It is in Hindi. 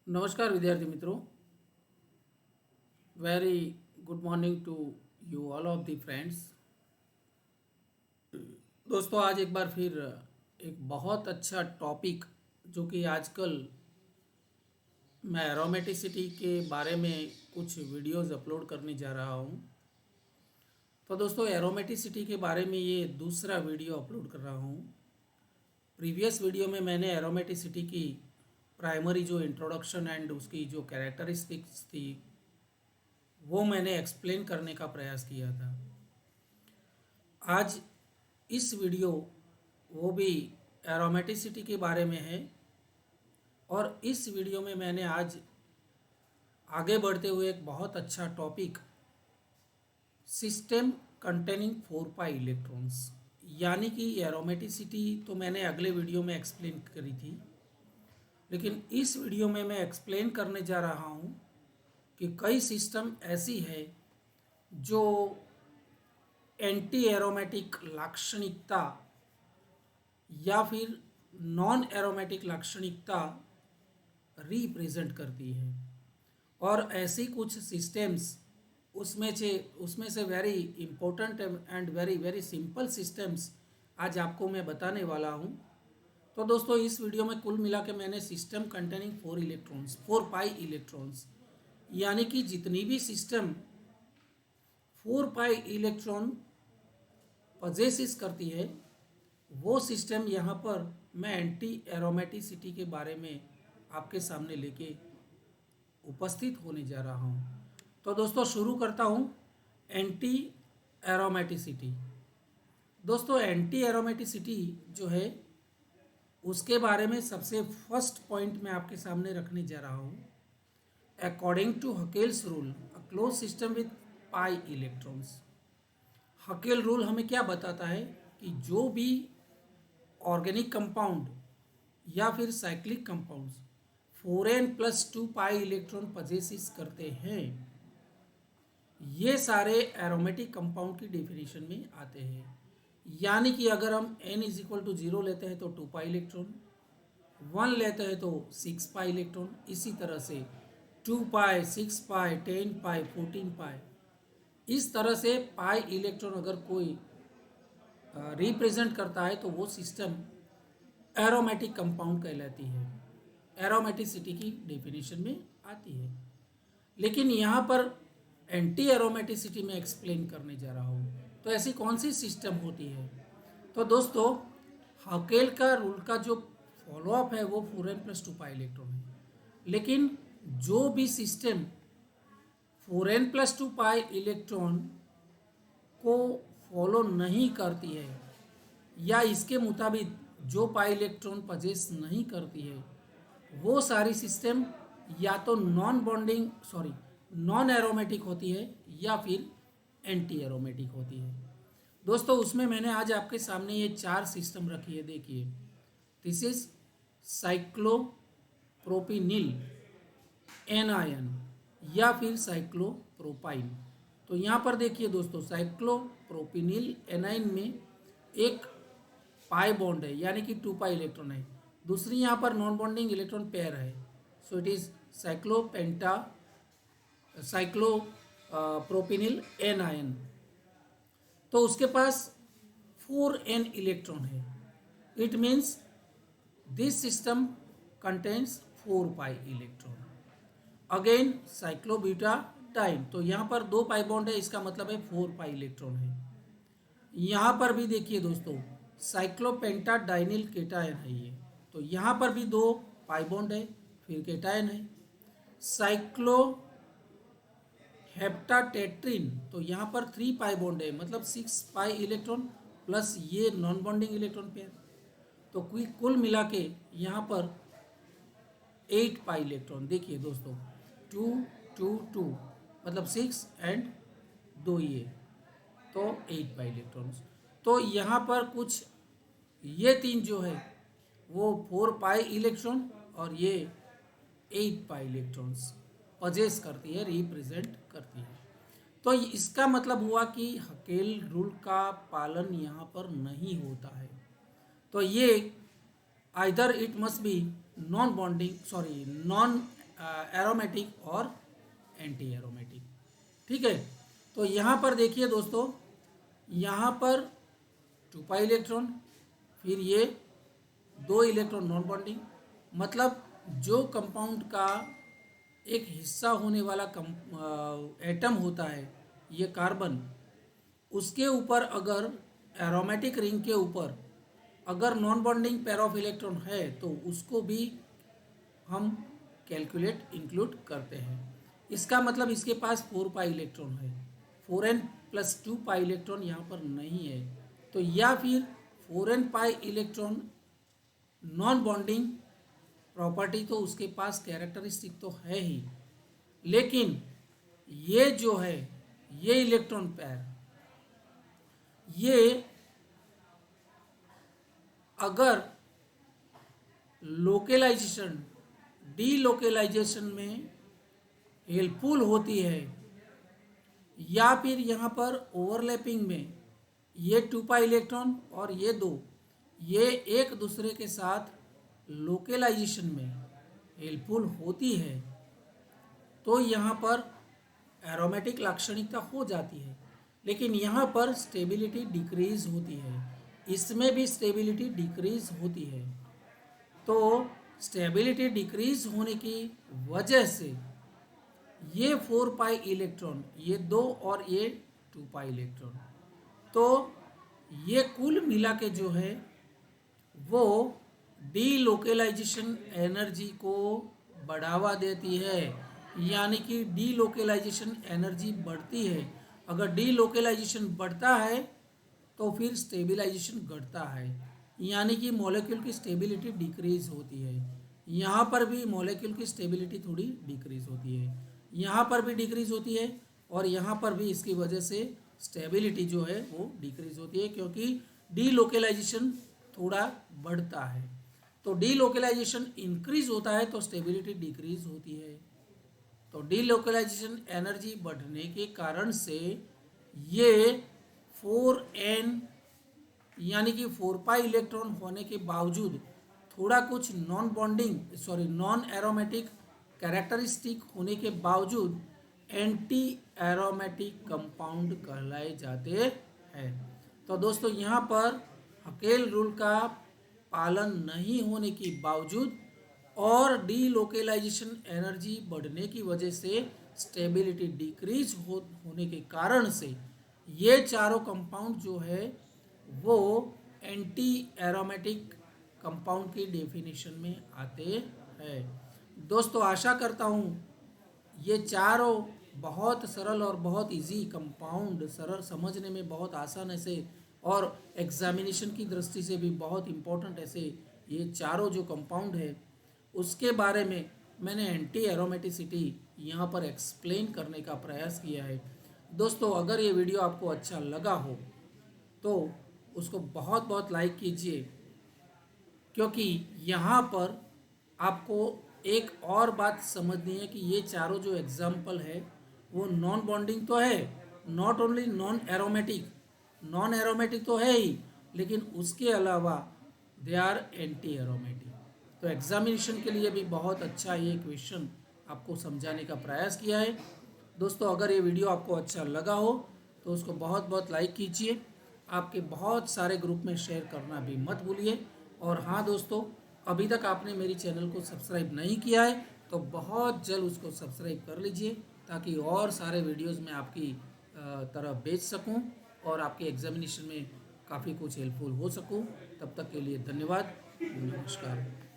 नमस्कार विद्यार्थी मित्रों। Very good morning to you all of the friends. दोस्तों, आज एक बार फिर एक बहुत अच्छा टॉपिक जो कि आजकल मैं एरोमेटिसिटी के बारे में कुछ वीडियोस अपलोड करने जा रहा हूँ। तो दोस्तों, एरोमेटिसिटी के बारे में ये दूसरा वीडियो अपलोड कर रहा हूँ। प्रीवियस वीडियो में मैंने एरोमेटिसिटी की प्राइमरी जो इंट्रोडक्शन एंड उसकी जो कैरेक्टरिस्टिक्स थी वो मैंने एक्सप्लेन करने का प्रयास किया था। आज इस वीडियो वो भी एरोमेटिसिटी के बारे में है और इस वीडियो में मैंने आज आगे बढ़ते हुए एक बहुत अच्छा topic system containing 4 pi electrons यानी कि एरोमेटिसिटी तो मैंने अगले वीडियो में एक्सप्लेन करी थी, लेकिन इस वीडियो में मैं एक्सप्लेन करने जा रहा हूँ कि कई सिस्टम ऐसी है जो एंटी एरोमेटिक लाक्षणिकता या फिर नॉन एरोमेटिक लाक्षणिकता रिप्रेजेंट करती है। और ऐसी कुछ सिस्टम्स उसमें से very important and very very simple systems आज आपको मैं बताने वाला हूँ। तो दोस्तों, इस वीडियो में कुल मिला के मैंने सिस्टम कंटेनिंग 4 पाई इलेक्ट्रॉन्स यानी कि जितनी भी सिस्टम 4 पाई इलेक्ट्रॉन पजेसिस करती है वो सिस्टम यहाँ पर मैं एंटी एरोमेटिसिटी के बारे में आपके सामने लेके उपस्थित होने जा रहा हूँ। तो दोस्तों, शुरू करता हूँ एंटी एरोमेटिसिटी। दोस्तों, एंटी एरोमेटिसिटी जो है उसके बारे में सबसे फर्स्ट पॉइंट मैं आपके सामने रखने जा रहा हूँ। According to Huckel's rule, a close system with pi electrons. Huckel rule हमें क्या बताता है कि जो भी ऑर्गेनिक कंपाउंड या फिर cyclic compounds 4n+2 pi electron possesses करते हैं ये सारे एरोमेटिक कंपाउंड की डेफिनेशन में आते हैं। यानी कि अगर हम n=0 लेते हैं तो 2 पाई इलेक्ट्रॉन, 1 लेते हैं तो 6 पाई इलेक्ट्रॉन, इसी तरह से 2 पाई, 6 पाई, 10 पाई, 14 पाई, इस तरह से पाई इलेक्ट्रॉन अगर कोई रिप्रेजेंट करता है तो वो सिस्टम एरोमेटिक कंपाउंड कहलाती है, एरोमेटिसिटी की डेफिनेशन में आती है। लेकिन यहाँ पर एंटी एरोमेटिसिटी में एक्सप्लेन करने जा रहा हूँ। तो ऐसी कौन सी सिस्टम होती है? तो दोस्तों, हकेल का रूल का जो फॉलोअप है वो 4n+2 पाई इलेक्ट्रॉन है। लेकिन जो भी सिस्टम 4n+2 पाई इलेक्ट्रॉन को फॉलो नहीं करती है या इसके मुताबिक जो पाई इलेक्ट्रॉन पजेस नहीं करती है वो सारी सिस्टम या तो नॉन एरोमेटिक होती है या फिर एंटी एरोमेटिक होती है। दोस्तों, उसमें मैंने आज आपके सामने ये 4 सिस्टम रखी है। देखिए, दिस इज साइक्लोप्रोपिनिल एनायन या फिर साइक्लोप्रोपाइन। तो यहाँ पर देखिए दोस्तों, साइक्लोप्रोपिनिल एनायन में एक पाई बॉन्ड है यानी कि 2 पाई इलेक्ट्रॉन है, दूसरी यहाँ पर नॉन बॉन्डिंग इलेक्ट्रॉन पेयर है। So it is cyclopropenyl anion. तो उसके पास 4n इलेक्ट्रॉन है। It means this system contains 4 pi electron. Again cyclobutadiene, तो यहाँ पर 2 पाई बॉन्ड है, इसका मतलब है 4 पाई इलेक्ट्रॉन है। यहाँ पर भी देखिए दोस्तों, साइक्लोपेंटाडाइनिल केटायन है ये, तो यहाँ पर भी 2 पाई बॉन्ड है, फिर केटायन है। साइक्लो हेप्टाटेट्रिन, तो यहाँ पर 3 पाई बॉन्ड है, मतलब 6 पाई इलेक्ट्रॉन प्लस ये नॉन बॉन्डिंग इलेक्ट्रॉन पेयर, तो कुल मिला के यहाँ पर 8 पाई इलेक्ट्रॉन। देखिए दोस्तों, 2 2 2 मतलब 6 एंड 2 ये, तो 8 पाई इलेक्ट्रॉन्स। तो यहाँ पर कुछ ये 3 जो है वो 4 पाई इलेक्ट्रॉन और ये 8 पाई इलेक्ट्रॉन्स पजेस करती है, रिप्रेजेंट करती है। तो इसका मतलब हुआ कि हकेल रूल का पालन यहाँ पर नहीं होता है। तो ये either it must be non aromatic और एंटी एरोमेटिक। ठीक है, तो यहाँ पर देखिए दोस्तों, यहाँ पर 2 पाई इलेक्ट्रॉन, फिर ये 2 इलेक्ट्रॉन नॉन बॉन्डिंग, मतलब जो कंपाउंड का एक हिस्सा होने वाला एटम होता है ये कार्बन, उसके ऊपर अगर एरोमेटिक रिंग के ऊपर अगर non bonding pair of electron है तो उसको भी हम कैलकुलेट इंक्लूड करते हैं। इसका मतलब इसके पास 4 पाई इलेक्ट्रॉन है, 4n+2 पाई इलेक्ट्रॉन यहाँ पर नहीं है, तो या फिर 4n pi electron non bonding property तो उसके पास कैरेक्टरिस्टिक तो है ही, लेकिन ये जो है ये इलेक्ट्रॉन पेयर, ये अगर लोकेलाइजेशन डीलोकेलाइजेशन में हेल्पफुल होती है या फिर यहाँ पर ओवरलैपिंग में ये 2 पाई इलेक्ट्रॉन और ये 2 ये एक दूसरे के साथ लोकेलाइजेशन में हेल्पफुल होती है तो यहाँ पर एरोमेटिक लाक्षणिकता हो जाती है, लेकिन यहाँ पर स्टेबिलिटी डिक्रीज होती है, इसमें भी स्टेबिलिटी डिक्रीज होती है। तो स्टेबिलिटी डिक्रीज होने की वजह से ये 4 पाई इलेक्ट्रॉन, ये 2 और ये 2 पाई इलेक्ट्रॉन, तो ये कुल मिला के जो है वो डीलोकेलाइजेशन एनर्जी को बढ़ावा देती है, यानी कि डीलोकेलाइजेशन एनर्जी बढ़ती है। अगर डीलोकेलाइजेशन बढ़ता है तो फिर स्टेबिलाइजेशन घटता है, यानी कि मॉलिक्यूल की स्टेबिलिटी डिक्रीज होती है। यहाँ पर भी मॉलिक्यूल की स्टेबिलिटी थोड़ी डिक्रीज होती है, यहाँ पर भी डिक्रीज होती है और यहाँ पर भी इसकी वजह से स्टेबिलिटी जो है वो डिक्रीज होती है, क्योंकि डीलोकेलाइजेशन थोड़ा बढ़ता है। तो डीलोकेलाइजेशन इंक्रीज होता है तो स्टेबिलिटी डिक्रीज होती है। तो डीलोकेलाइजेशन एनर्जी बढ़ने के कारण से ये 4n यानी कि 4 पाई इलेक्ट्रॉन होने के बावजूद थोड़ा कुछ नॉन एरोमेटिक कैरेक्टरिस्टिक होने के बावजूद एंटी एरोमेटिक कंपाउंड कहलाए जाते हैं। तो दोस्तों यहाँ पर हकेल रूल का पालन नहीं होने के बावजूद और डीलोकेलाइजेशन एनर्जी बढ़ने की वजह से स्टेबिलिटी डिक्रीज होने के कारण से ये चारों कंपाउंड जो है वो एंटी एरोमेटिक कंपाउंड की डेफिनेशन में आते हैं। दोस्तों आशा करता हूँ ये चारों बहुत सरल और बहुत इजी कंपाउंड, सरल समझने में बहुत आसान ऐसे और एग्जामिनेशन की दृष्टि से भी बहुत इम्पोर्टेंट ऐसे ये चारों जो कंपाउंड है उसके बारे में मैंने एंटी एरोमेटिसिटी यहाँ पर एक्सप्लेन करने का प्रयास किया है। दोस्तों अगर ये वीडियो आपको अच्छा लगा हो तो उसको बहुत बहुत लाइक कीजिए, क्योंकि यहाँ पर आपको एक और बात समझनी है कि ये चारों जो एग्जाम्पल है वो नॉन बॉन्डिंग तो है, नॉट ओनली नॉन एरोमेटिक तो है ही, लेकिन उसके अलावा दे आर एंटी एरोमेटिक। तो एग्जामिनेशन के लिए भी बहुत अच्छा ये क्वेश्चन आपको समझाने का प्रयास किया है। दोस्तों अगर ये वीडियो आपको अच्छा लगा हो तो उसको बहुत बहुत लाइक कीजिए, आपके बहुत सारे ग्रुप में शेयर करना भी मत भूलिए। और हाँ दोस्तों, अभी तक आपने मेरी चैनल को सब्सक्राइब नहीं किया है तो बहुत जल्द उसको सब्सक्राइब कर लीजिए, ताकि और सारे वीडियोस में आपकी तरफ भेज सकूं और आपके एग्जामिनेशन में काफ़ी कुछ हेल्पफुल हो सकूं। तब तक के लिए धन्यवाद, नमस्कार।